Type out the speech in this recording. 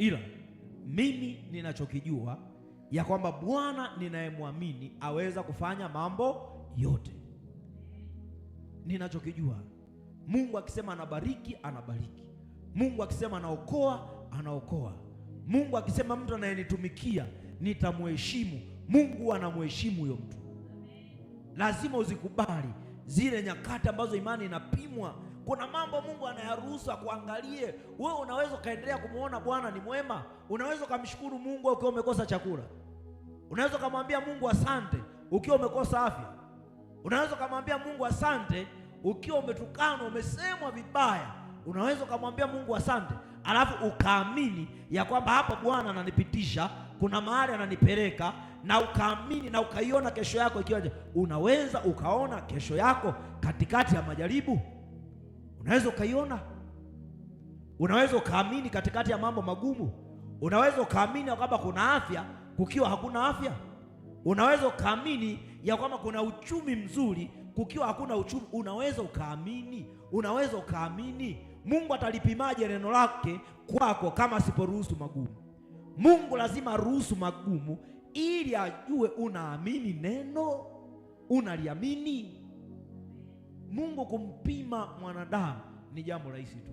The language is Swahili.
ila mimi ninachokijua ya kwamba Bwana ninayemwamini aweza kufanya mambo yote. Ninachokijua, Mungu akisema anabariki, anabariki. Mungu akisema anaokoa, anaokoa. Mungu akisema mtu anayenitumikia nitamheshimu, Mungu anamheshimu huyo mtu. Lazima uzikubali zile nyakati ambazo imani inapimwa. Kuna mambo Mungu anayaruhusu kuangalie. Wewe unaweza kaendelea kumuona Bwana ni mwema, unaweza kumshukuru Mungu ukiwa umekosa chakula, unaweza kumwambia Mungu asante ukiwa umekosa afya, unaweza kumwambia Mungu asante ukiwa umetukanwa, umesemwa vibaya, unaweza kumwambia Mungu asante, alafu ukaamini ya kwamba hapa Bwana ananipitisha, kuna mahali ananipeleka, na ukaamini na ukaiona kesho yako ikiwa. Unaweza ukaona kesho yako katikati ya majaribu, unaweza ukaiona. Unaweza ukaamini katikati ya mambo magumu, unaweza ukaamini ya kwamba kuna afya kukiwa hakuna afya, unaweza ukaamini ya kwamba kuna uchumi mzuri kukiwa hakuna uchumi. Unaweza ukaamini, unaweza ukaamini. Mungu atalipimaje neno lake kwako kama asiporuhusu magumu? Mungu lazima ruhusu magumu ili ajue unaamini neno, unaliamini. Mungu kumpima mwanadamu ni jambo rahisi tu.